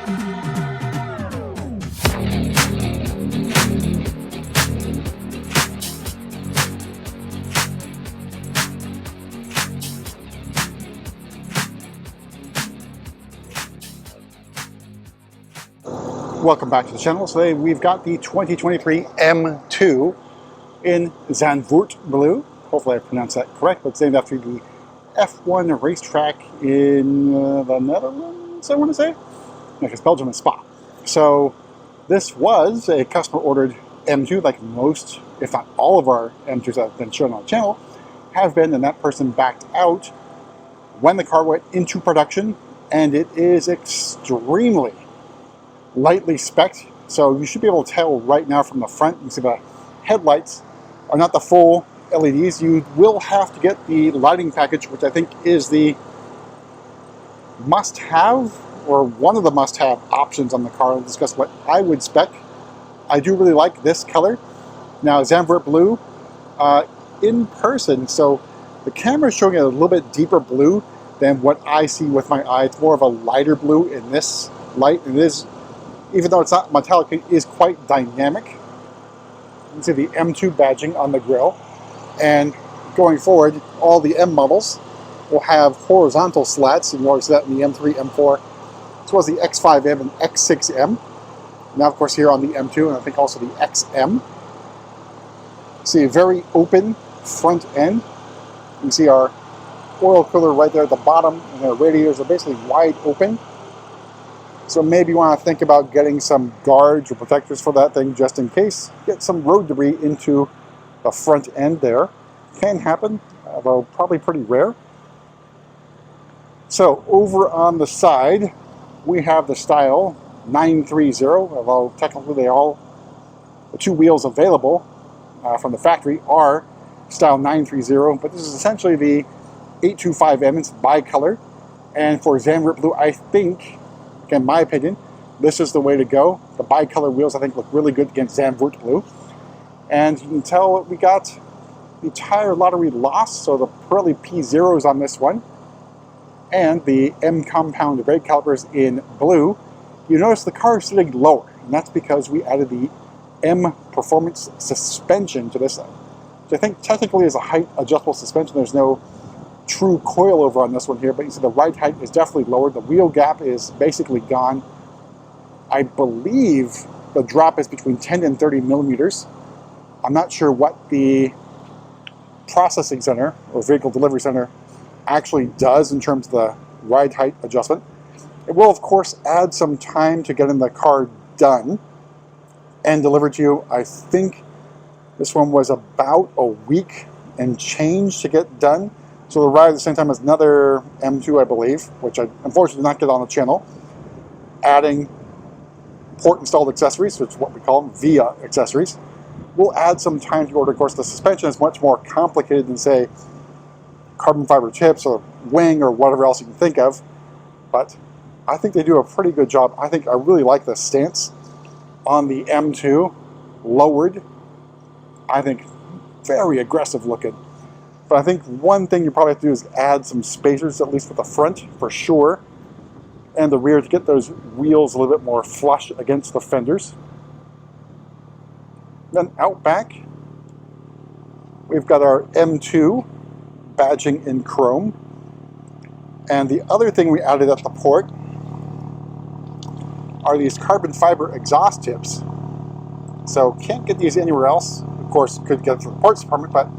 Welcome back to the channel. Today we've got the 2023 M2 in Zandvoort blue. Hopefully I pronounced that correct, but it's named after the F1 racetrack in the Netherlands, I want to say. Because Belgium and Spa. So this was a customer ordered M2, like most, if not all of our M2s that have been shown on the channel have been, and that person backed out when the car went into production, and it is extremely lightly spec'd, so you should be able to tell right now from the front. You can see the headlights are not the full LEDs. You will have to get the lighting package, which I think is the must-have, or one of the must-have options on the car. I'll discuss what I would spec. I do really like this color. Now, Zandvoort blue, in person, so the camera is showing it a little bit deeper blue than what I see with my eye. It's more of a lighter blue in this light, and it is, even though it's not metallic, it is quite dynamic. You can see the M2 badging on the grille. And going forward, all the M models will have horizontal slats. You can already see that in the M3, M4, as well as the X5M and X6M. Now, of course, here on the M2, and I think also the XM. See a very open front end. You can see our oil cooler right there at the bottom, and the radiators are basically wide open. So maybe you want to think about getting some guards or protectors for that thing just in case. Get some road debris into the front end there. Can happen, although probably pretty rare. So over on the side, we have the style 930, although technically the two wheels available from the factory are style 930, but this is essentially the 825M. It's bicolor. And for Zandvoort blue, I think, in my opinion, this is the way to go. The bicolor wheels, I think, look really good against Zandvoort blue. And you can tell we got the tire lottery loss, so the Pirelli P0s on this one, and the M compound brake calipers in blue. You notice the car is sitting lower, and that's because we added the M performance suspension to this, which I think technically is a height adjustable suspension. There's no true coilover on this one here, but you see the ride height is definitely lowered. The wheel gap is basically gone. I believe the drop is between 10 and 30 millimeters. I'm not sure what the processing center or vehicle delivery center actually does in terms of the ride height adjustment. It will, of course, add some time to getting the car done and delivered to you. I think this one was about a week and change to get done. So they'll arrive at the same time as another M2, I believe, which I unfortunately did not get on the channel, adding port-installed accessories, which is what we call them, via accessories. We'll add some time to order. Of course, the suspension is much more complicated than, say, carbon fiber tips or wing or whatever else you can think of, but I think they do a pretty good job. I really like the stance on the M2, lowered. I think very aggressive looking. But I think one thing you probably have to do is add some spacers, at least for the front, for sure, and the rear, to get those wheels a little bit more flush against the fenders. Then out back, we've got our M2 badging in chrome. And the other thing we added at the port are these carbon fiber exhaust tips. So can't get these anywhere else. Of course, could get it from the parts department, but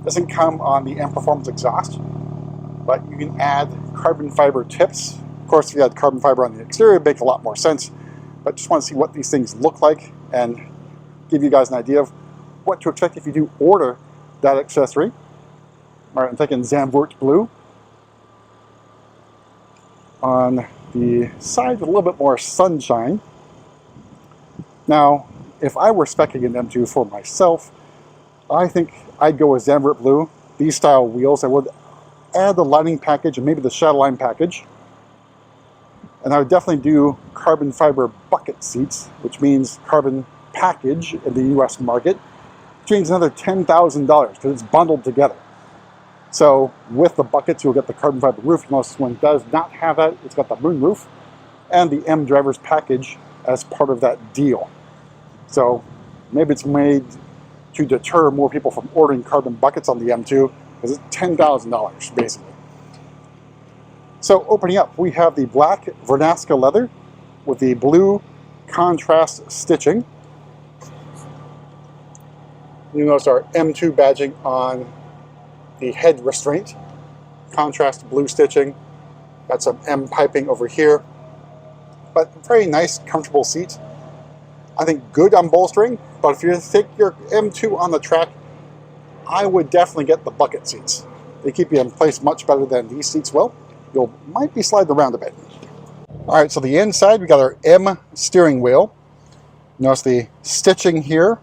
doesn't come on the M Performance exhaust. But you can add carbon fiber tips. Of course, if you had carbon fiber on the exterior, it'd make a lot more sense. But just want to see what these things look like and give you guys an idea of what to expect if you do order that accessory. All right, I'm taking Zandvoort blue. On the side with a little bit more sunshine. Now, if I were speccing an M2 for myself, I think I'd go with Zandvoort blue, these style wheels. I would add the lighting package and maybe the shadow line package. And I would definitely do carbon fiber bucket seats, which means carbon package in the US market, which means another $10,000 because it's bundled together. So with the buckets, you'll get the carbon fiber roof. Most one does not have that. It's got the moon roof. and the M driver's package as part of that deal. So maybe it's made to deter more people from ordering carbon buckets on the M2, because it's $10,000 basically. So opening up, we have the black Vernasca leather with the blue contrast stitching. You notice our M2 badging on the head restraint, contrast blue stitching. Got some M piping over here, but very nice, comfortable seat. I think good on bolstering, but if you take your M2 on the track, I would definitely get the bucket seats. They keep you in place much better than these seats will. You might be sliding around a bit. All right, so the inside, we got our M steering wheel. Notice the stitching here,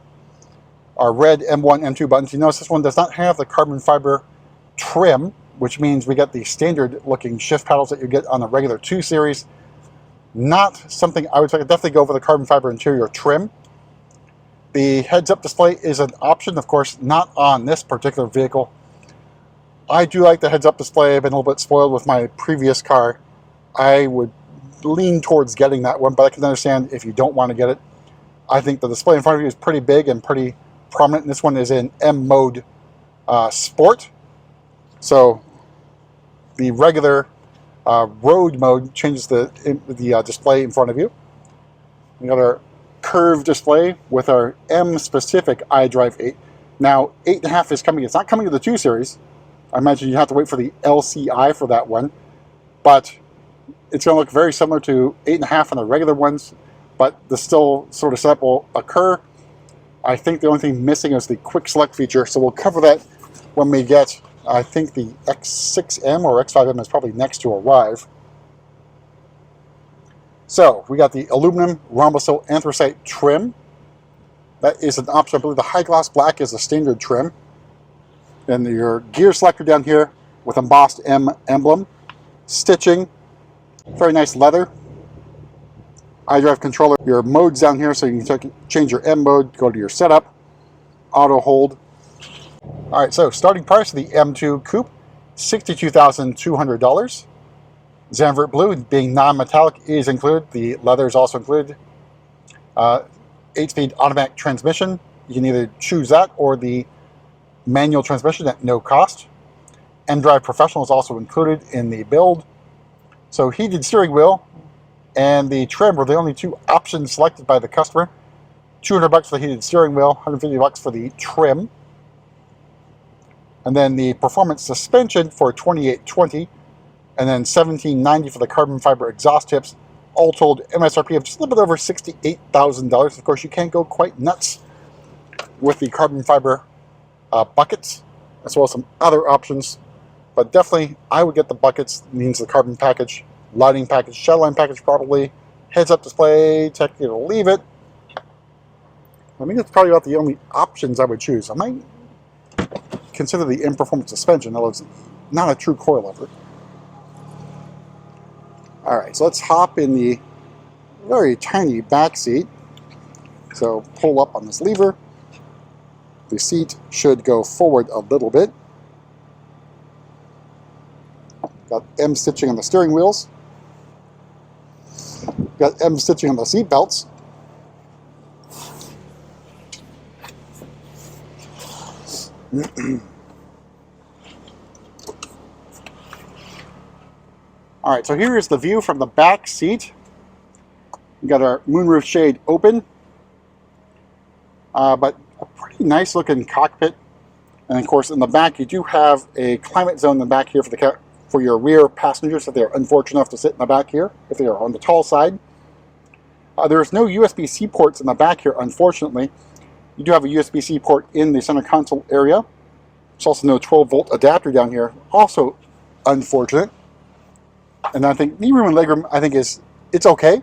our red M1, M2 buttons. You notice this one does not have the carbon fiber trim, which means we get the standard looking shift paddles that you get on the regular 2 Series. Not something I would definitely go for the carbon fiber interior trim. The heads-up display is an option, of course, not on this particular vehicle. I do like the heads-up display. I've been a little bit spoiled with my previous car. I would lean towards getting that one, but I can understand if you don't want to get it. I think the display in front of you is pretty big and pretty prominent. And this one is in M mode Sport. So the regular road mode changes the display in front of you. We got our curved display with our M-specific iDrive 8. Now, 8.5 is coming. It's not coming to the 2 Series. I imagine you have to wait for the LCI for that one. But it's going to look very similar to 8.5 on the regular ones, but the still sort of setup will occur. I think the only thing missing is the quick select feature, so we'll cover that when we get, I think the X6M or X5M is probably next to arrive. So we got the aluminum rhombosil anthracite trim. That is an option. I believe the high gloss black is the standard trim. Then your gear selector down here with embossed M emblem. Stitching. Very nice leather. iDrive controller. Your modes down here, so you can change your M mode, go to your setup, auto hold. All right, so starting price of the M2 Coupe, $62,200. Zandvoort Blue, being non-metallic, is included. The leather is also included. 8-speed automatic transmission. You can either choose that or the manual transmission at no cost. mDrive Professional is also included in the build. So heated steering wheel and the trim were the only 2 options selected by the customer. $200 for the heated steering wheel, $150 for the trim. And then the performance suspension for $2,820, and then $1,790 for the carbon fiber exhaust tips. All told, MSRP of just a little bit over $68,000. Of course, you can't go quite nuts with the carbon fiber buckets, as well as some other options. But definitely, I would get the buckets, means the carbon package, lighting package, shadowline package probably, heads-up display, technically to leave it. I think that's probably about the only options I would choose. I might consider the in-performance suspension, although it's not a true coilover. Alright, so let's hop in the very tiny back seat. So pull up on this lever. The seat should go forward a little bit. Got M stitching on the steering wheels. Got M stitching on the seat belts. All right, so here is the view from the back seat. We got our moonroof shade open, but a pretty nice looking cockpit. And of course, in the back, you do have a climate zone in the back here for your rear passengers if they're unfortunate enough to sit in the back here, if they are on the tall side. There's no USB-C ports in the back here, unfortunately. You do have a USB-C port in the center console area. There's also no 12-volt adapter down here, also unfortunate. And I think knee room and legroom, I think it's okay.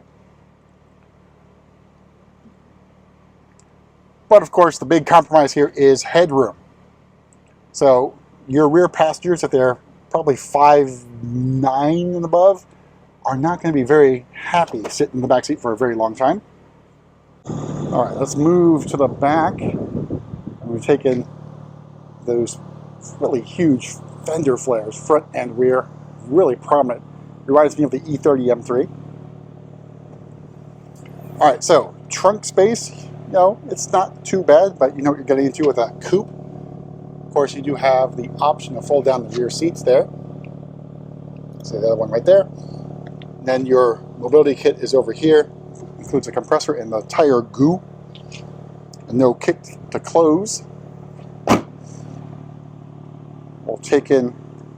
But of course, the big compromise here is headroom. So your rear passengers, if they're probably 5'9" and above, are not going to be very happy sitting in the back seat for a very long time. All right, let's move to the back. And we've taken those really huge fender flares, front and rear, really prominent. Reminds me of the E30 M3. All right, so trunk space, you know, it's not too bad, but you know what you're getting into with a coupe. Of course, you do have the option to fold down the rear seats there. So the other one right there. Then your mobility kit is over here. Includes a compressor and the tire goo. And no kick to close. We'll take in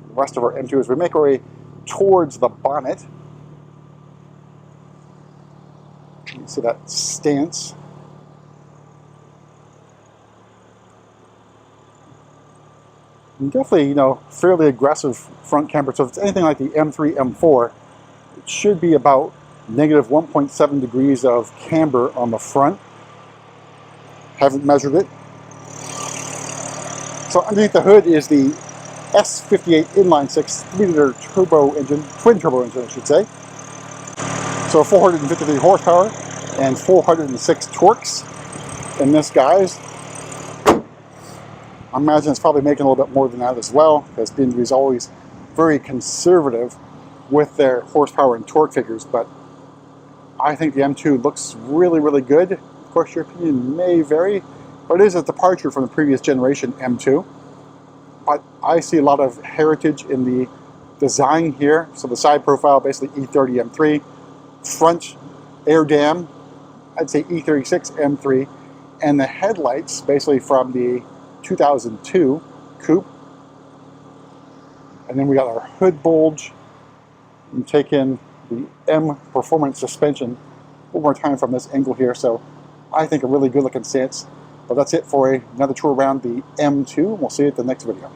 the rest of our M2 as we make our way towards the bonnet. You can see that stance. And definitely, you know, fairly aggressive front camber. So if it's anything like the M3, M4, it should be about negative 1.7 degrees of camber on the front. Haven't measured it. So underneath the hood is the S58 inline-six 3-liter turbo engine, twin turbo engine, I should say. So 453 horsepower and 406 torques in this, guys. I imagine it's probably making a little bit more than that as well, because BMW is always very conservative with their horsepower and torque figures, but I think the M2 looks really, really good. Of course, your opinion may vary, but it is a departure from the previous generation M2. But I see a lot of heritage in the design here. So the side profile, basically E30 M3, front air dam, I'd say E36 M3, and the headlights, basically from the 2002 coupe. And then we got our hood bulge, and take in the M Performance suspension one more time from this angle here. So I think a really good looking stance. But that's it for another tour around the M2. We'll see you at the next video.